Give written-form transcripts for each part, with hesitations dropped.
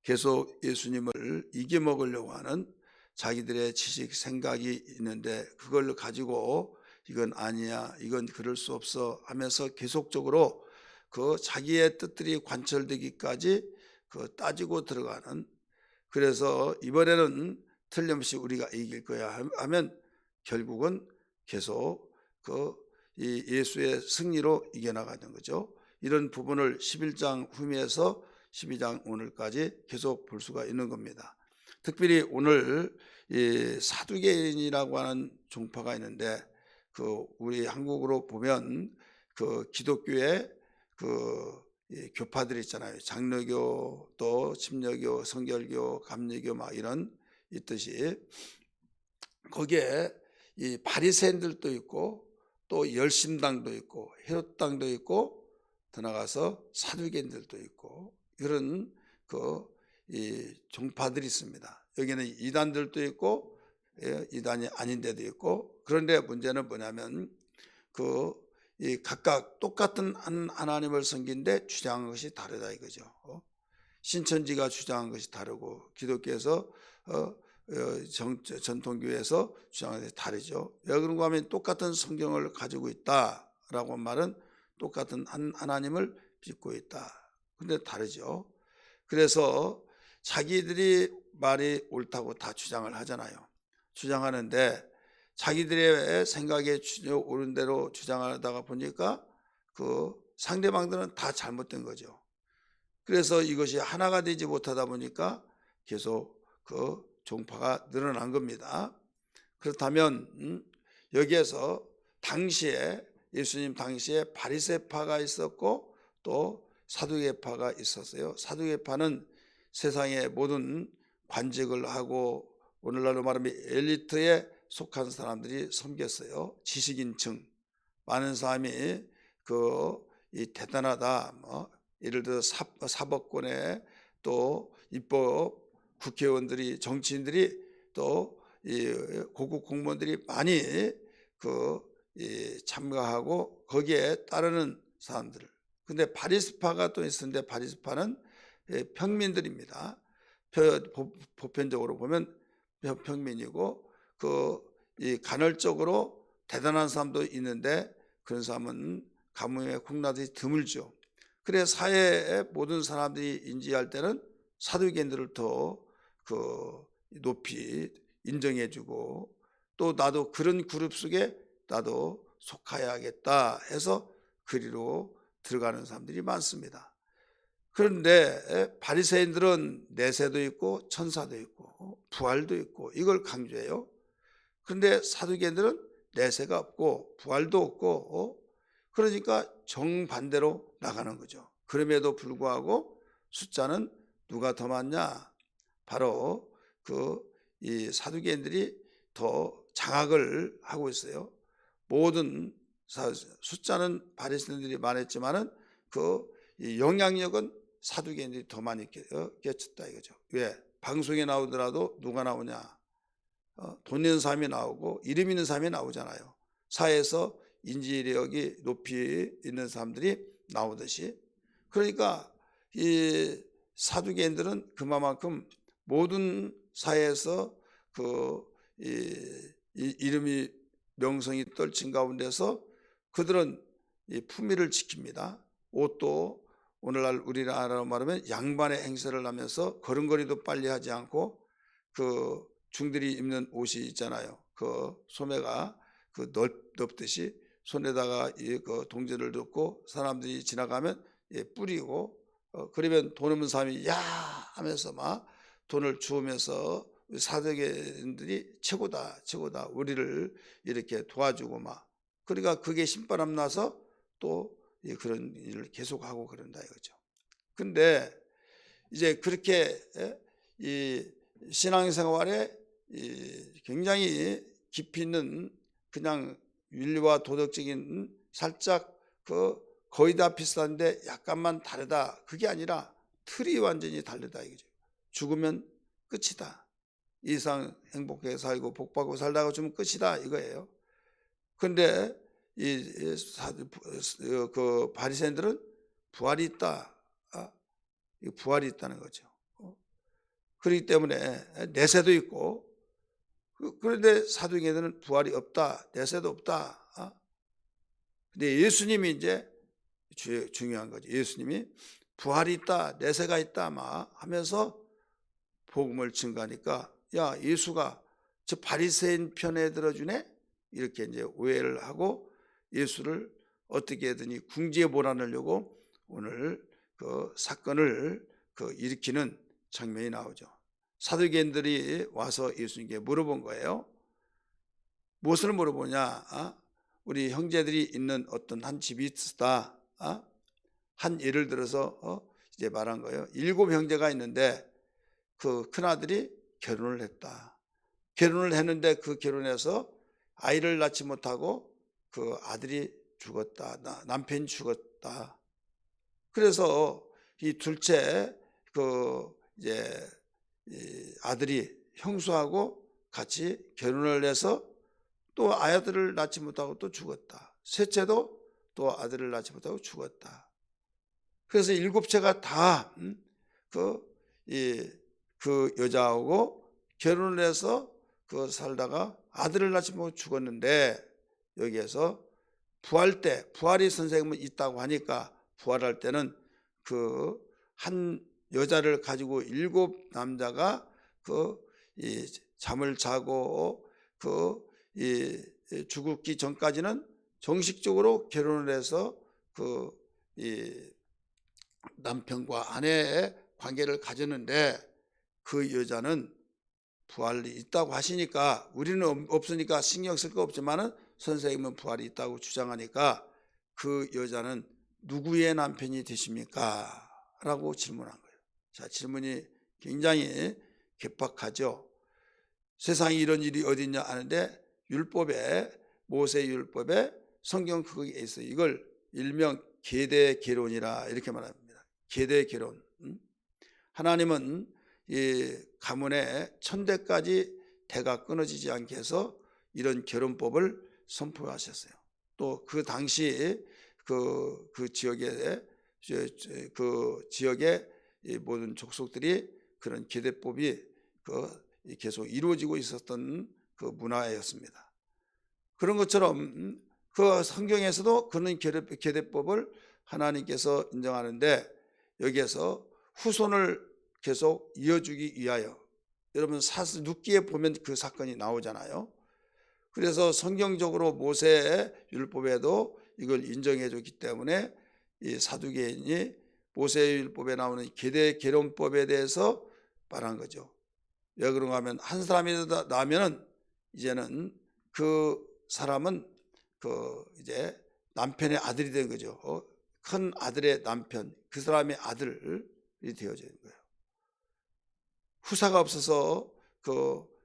계속 예수님을 이겨먹으려고 하는 자기들의 지식, 생각이 있는데 그걸 가지고 이건 아니야, 이건 그럴 수 없어 하면서 계속적으로 그 자기의 뜻들이 관철되기까지 그 따지고 들어가는, 그래서 이번에는 틀림없이 우리가 이길 거야 하면 결국은 계속 이 예수의 승리로 이겨나가는 거죠. 이런 부분을 11장 후미에서 12장 오늘까지 계속 볼 수가 있는 겁니다. 특별히 오늘 이 사두개인이라고 하는 종파가 있는데 우리 한국으로 보면 기독교의 이 교파들 있잖아요. 장로교, 또 침례교, 성결교, 감리교 막 이런 있듯이 거기에 이 바리새인들도 있고 또 열심당도 있고 헤롯당도 있고 더 나가서 사두개인들도 있고 이런 이 종파들이 있습니다. 여기는 이단들도 있고 이단이 아닌 데도 있고, 그런데 문제는 뭐냐면 이 각각 똑같은 하나님을 섬기는데 주장한 것이 다르다 이거죠. 신천지가 주장한 것이 다르고 기독교에서 전통교회에서 주장한 것이 다르죠. 왜 그런가 하면 똑같은 성경을 가지고 있다라고 말은 똑같은 하나님을 믿고 있다. 근데 다르죠. 그래서 자기들이 말이 옳다고 다 주장을 하잖아요. 주장하는데 자기들의 생각에 옳은 대로 주장하다가 보니까 상대방들은 다 잘못된 거죠. 그래서 이것이 하나가 되지 못하다 보니까 계속 종파가 늘어난 겁니다. 그렇다면 여기에서 당시에 예수님 당시에 바리새파가 있었고 또 사두개파가 있었어요. 사두개파는 세상의 모든 관직을 하고 오늘날로 말하면 엘리트에 속한 사람들이 섬겼어요. 지식인층 많은 사람이 이 대단하다, 예를 들어 사법권에 또 입법 국회의원들이, 정치인들이, 또 이 고급 공무원들이 많이 이 참가하고 거기에 따르는 사람들. 근데 바리새파가 또 있었는데 바리새파는 평민들입니다. 보편적으로 보면 평민이고 이 간헐적으로 대단한 사람도 있는데 그런 사람은 가뭄에 콩나듯이 드물죠. 그래 사회의 모든 사람들이 인지할 때는 사두개인들을 더 높이 인정해주고 또 나도 그런 그룹 속에 나도 속하여야겠다 해서 그리로 들어가는 사람들이 많습니다. 그런데 바리새인들은 내세도 있고 천사도 있고 부활도 있고 이걸 강조해요. 그런데 사두개인들은 내세가 없고 부활도 없고 그러니까 정반대로 나가는 거죠. 그럼에도 불구하고 숫자는 누가 더 많냐? 바로 이 사두개인들이 더 장악을 하고 있어요. 모든 숫자는 바리새인들이 많았지만은 이 영향력은 사두개인들이 더 많이 끼쳤다 이거죠. 왜? 방송에 나오더라도 누가 나오냐? 돈 있는 사람이 나오고 이름 있는 사람이 나오잖아요. 사회에서 인지력이 높이 있는 사람들이 나오듯이. 그러니까 이 사두개인들은 그만큼 모든 사회에서 이름이 명성이 떨친 가운데서 그들은 이 품위를 지킵니다. 옷도 오늘날 우리나라로 말하면 양반의 행세를 하면서 걸음걸이도 빨리 하지 않고 중들이 입는 옷이 있잖아요. 소매가 넓듯이 손에다가 동전을 넣고 사람들이 지나가면 뿌리고 그러면 돈 없는 사람이 야 하면서 막 돈을 주우면서 사두개인들이 최고다 최고다 우리를 이렇게 도와주고 막 그러니까 그게 신바람 나서 또 그런 일을 계속하고 그런다 이거죠. 근데 이제 그렇게 이 신앙생활에 굉장히 깊이 있는 그냥 윤리와 도덕적인 살짝 거의 다 비슷한데 약간만 다르다 그게 아니라 틀이 완전히 다르다 이거죠. 죽으면 끝이다. 이상 행복하게 살고 복받고 살다가 죽으면 끝이다 이거예요. 그런데 바리새인들은 부활이 있다. 부활이 있다는 거죠. 그렇기 때문에 내세도 있고, 그런데 사두개인들은 부활이 없다, 내세도 없다. 근데 예수님이 이제 중요한 거지. 예수님이 부활이 있다, 내세가 있다 막 하면서 복음을 증가하니까, 야, 예수가 저 바리새인 편에 들어주네, 이렇게 이제 오해를 하고 예수를 어떻게든지 궁지에 몰아넣으려고 오늘 그 사건을 일으키는 장면이 나오죠. 사두개인들이 와서 예수님께 물어본 거예요. 무엇을 물어보냐? 우리 형제들이 있는 어떤 한 집이 있었다. 한 예를 들어서 이제 말한 거예요. 7 형제가 있는데 그 큰아들이 결혼을 했다. 결혼을 했는데 그 결혼해서 아이를 낳지 못하고 그 아들이 죽었다. 남편이 죽었다. 그래서 이 둘째 이제 이 아들이 형수하고 같이 결혼을 해서 또 아들을 낳지 못하고 또 죽었다. 셋째도 또 아들을 낳지 못하고 죽었다. 그래서 7채가 다 그 여자하고 결혼을 해서 살다가 아들을 낳지 못하고 죽었는데, 여기에서 부활 때, 부활이 선생님은 있다고 하니까 부활할 때는 그 한 여자를 가지고 7 남자가 잠을 자고 죽기 전까지는 정식적으로 결혼을 해서 남편과 아내의 관계를 가졌는데, 그 여자는 부활이 있다고 하시니까, 우리는 없으니까 신경 쓸 거 없지만은 선생님은 부활이 있다고 주장하니까, 그 여자는 누구의 남편이 되십니까? 라고 질문한 거예요. 자, 질문이 굉장히 개박하죠. 세상에 이런 일이 어디 있냐 하는데, 모세 율법에 성경 거기에 있어요. 이걸 일명 계대계론이라 이렇게 말합니다. 계대계론. 하나님은 이 가문의 1000대까지 대가 끊어지지 않게 해서 이런 결혼법을 선포하셨어요. 또 그 당시 그 지역의 모든 족속들이 그런 계대법이 계속 이루어지고 있었던 그 문화였습니다. 그런 것처럼 그 성경에서도 그런 계대법을 하나님께서 인정하는데, 여기에서 후손을 계속 이어주기 위하여, 여러분 룻기에 보면 그 사건이 나오잖아요. 그래서 성경적으로 모세의 율법에도 이걸 인정해 줬기 때문에 이 사두개인이 모세의 율법에 나오는 계대계론법에 대해서 말한 거죠. 왜 그런가 하면, 한 사람이 나면은 이제는 그 사람은 이제 남편의 아들이 된 거죠. 큰 아들의 남편, 그 사람의 아들이 되어지는 거예요. 후사가 없어서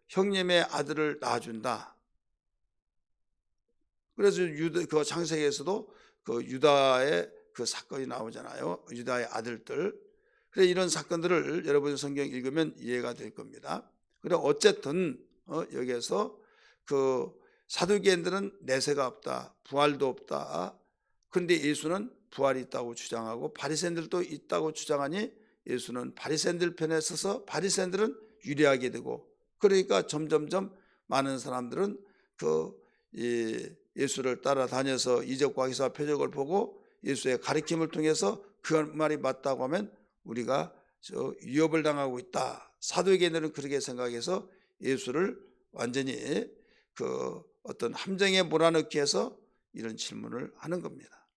형님의 아들을 낳아준다. 그래서 그 창세기에서도 유다의 사건이 나오잖아요. 유다의 아들들. 그래, 이런 사건들을 여러분 성경 읽으면 이해가 될 겁니다. 그래, 어쨌든 여기에서 사두개인들은 내세가 없다, 부활도 없다. 그런데 예수는 부활이 있다고 주장하고 바리새인들도 있다고 주장하니, 예수는 바리새인들 편에 서서 바리새인들은 유리하게 되고, 그러니까 점점점 많은 사람들은 예수를 따라다녀서 이적과 기사와 표적을 보고 예수의 가르침을 통해서 그 말이 맞다고 하면 우리가 위협을 당하고 있다. 사두개인들은 그렇게 생각해서 예수를 완전히 어떤 함정에 몰아넣기 위해서 이런 질문을 하는 겁니다.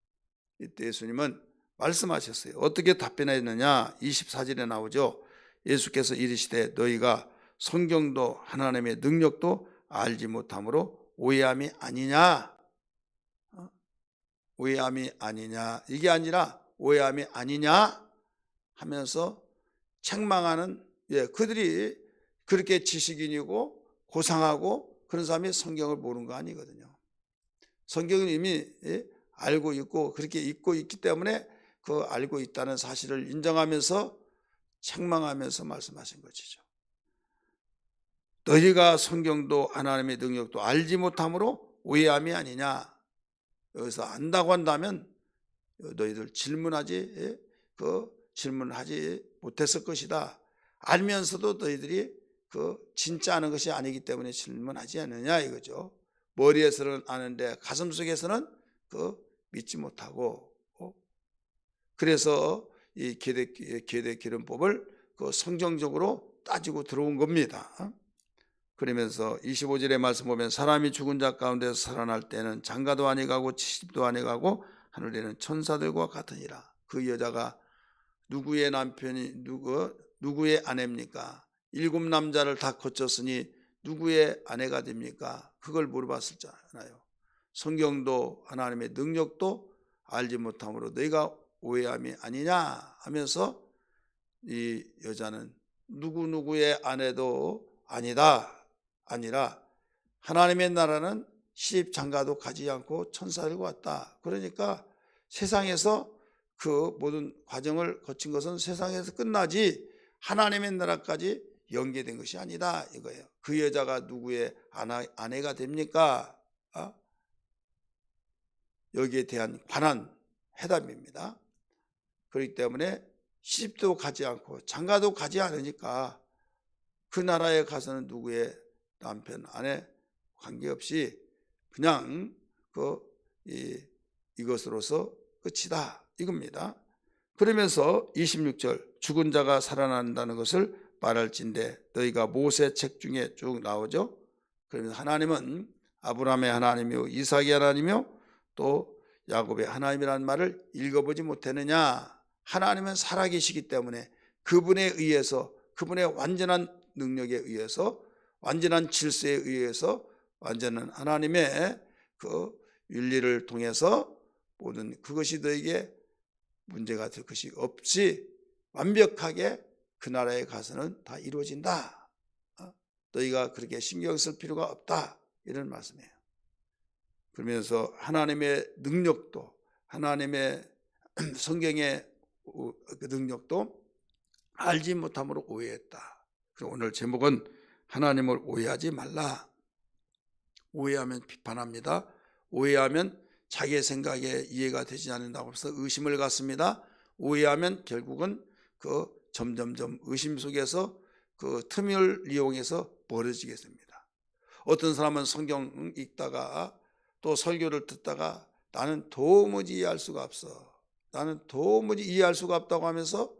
이때 예수님은 말씀하셨어요. 어떻게 답변했느냐? 24절에 나오죠. 예수께서 이르시되 너희가 성경도 하나님의 능력도 알지 못함으로 오해함이 아니냐? 오해함이 아니냐? 이게 아니라 오해함이 아니냐? 하면서 책망하는, 그들이 그렇게 지식인이고 고상하고 그런 사람이 성경을 모르는 거 아니거든요. 성경은 이미 알고 있고 그렇게 읽고 있기 때문에 그 알고 있다는 사실을 인정하면서 책망하면서 말씀하신 것이죠. 너희가 성경도 하나님의 능력도 알지 못함으로 오해함이 아니냐. 여기서 안다고 한다면 너희들 질문하지 못했을 것이다. 알면서도 너희들이 그 진짜 아는 것이 아니기 때문에 질문하지 않느냐 이거죠. 머리에서는 아는데 가슴 속에서는 그 믿지 못하고, 그래서 이 계대 기름법을 그 성경적으로 따지고 들어온 겁니다. 그러면서 25절의 말씀 보면 사람이 죽은 자 가운데서 살아날 때는 장가도 아니가고 치집도 아니가고 하늘에는 천사들과 같으니라. 그 여자가 누구의 남편이 누구의 아내입니까? 7 남자를 다 거쳤으니 누구의 아내가 됩니까? 그걸 물어봤었잖아요. 성경도 하나님의 능력도 알지 못함으로 너희가 오해함이 아니냐 하면서 이 여자는 누구의 아내도 아니라 하나님의 나라는 시집 장가도 가지 않고 천사들과 같다. 그러니까 세상에서 그 모든 과정을 거친 것은 세상에서 끝나지 하나님의 나라까지 연계된 것이 아니다 이거예요. 그 여자가 누구의 아내가 됩니까? 여기에 대한 관한 해답입니다. 그렇기 때문에 시집도 가지 않고 장가도 가지 않으니까 그 나라에 가서는 누구의 남편, 아내 관계없이 그냥 이것으로서 끝이다 이겁니다. 그러면서 26절 죽은 자가 살아난다는 것을 말할진대 너희가 모세 책 중에 쭉 나오죠. 그러면서 하나님은 아브라함의 하나님이요 이삭의 하나님이요 또 야곱의 하나님이라는 말을 읽어보지 못했느냐. 하나님은 살아계시기 때문에 그분에 의해서 그분의 완전한 능력에 의해서 완전한 질서에 의해서 완전한 하나님의 그 윤리를 통해서 모든 그것이 너에게 문제가 될 것이 없이 완벽하게 그 나라에 가서는 다 이루어진다. 너희가 그렇게 신경 쓸 필요가 없다. 이런 말씀이에요. 그러면서 하나님의 능력도 하나님의 성경의 그 능력도 알지 못함으로 오해했다. 그래서 오늘 제목은 하나님을 오해하지 말라. 오해하면 비판합니다. 오해하면 자기의 생각에 이해가 되지 않는다고 해서 의심을 갖습니다. 오해하면 결국은 그 점점점 의심 속에서 그 틈을 이용해서 멀어지게 됩니다. 어떤 사람은 성경 읽다가 또 설교를 듣다가 나는 도무지 이해할 수가 없어. 나는 도무지 이해할 수가 없다고 하면서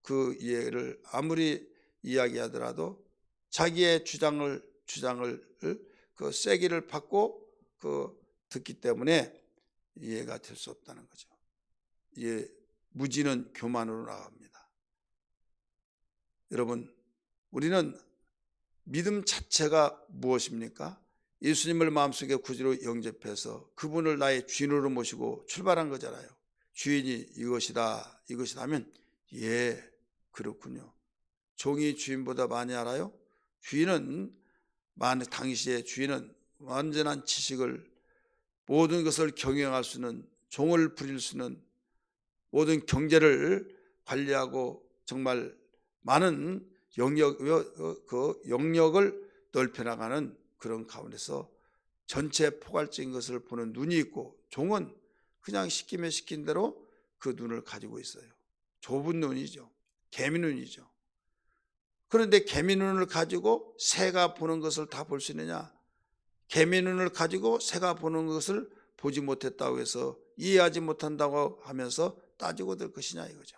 그 이해를 아무리 이야기하더라도 자기의 주장을 그 세기를 받고 그 듣기 때문에 이해가 될 수 없다는 거죠. 예, 무지는 교만으로 나갑니다. 여러분, 우리는 믿음 자체가 무엇입니까? 예수님을 마음속에 구주로 영접해서 그분을 나의 주인으로 모시고 출발한 거잖아요. 주인이 이것이다 하면 예, 그렇군요. 종이 주인보다 많이 알아요? 당시의 주인은 완전한 지식을 모든 것을 경영할 수 있는 종을 부릴 수 있는 모든 경제를 관리하고 정말 많은 영역을 넓혀나가는 그런 가운데서 전체 포괄적인 것을 보는 눈이 있고 종은 그냥 시키면 시킨 대로 그 눈을 가지고 있어요. 좁은 눈이죠. 개미 눈이죠. 그런데 개미 눈을 가지고 새가 보는 것을 다 볼 수 있느냐? 개미 눈을 가지고 새가 보는 것을 보지 못했다고 해서 이해하지 못한다고 하면서 따지고 들 것이냐 이거죠.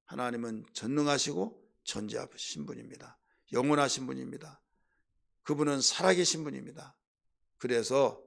하나님은 전능하시고 전지하신 분입니다. 영원하신 분입니다. 그분은 살아계신 분입니다. 그래서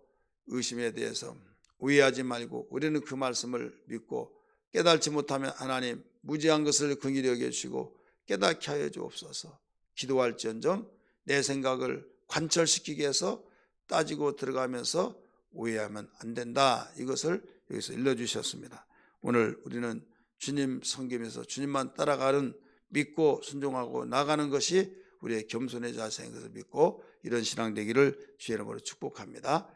의심에 대해서 오해하지 말고 우리는 그 말씀을 믿고 깨달지 못하면 하나님 무지한 것을 긍휼히 여겨주시고 깨닫게 하여 주옵소서. 기도할지언정 내 생각을 관철시키기 위해서 따지고 들어가면서 오해하면 안 된다. 이것을 여기서 일러주셨습니다. 오늘 우리는 주님 섬기면서 주님만 따라가는 믿고 순종하고 나가는 것이 우리의 겸손의 자세인 것을 믿고 이런 신앙 되기를 주의 이름으로 축복합니다.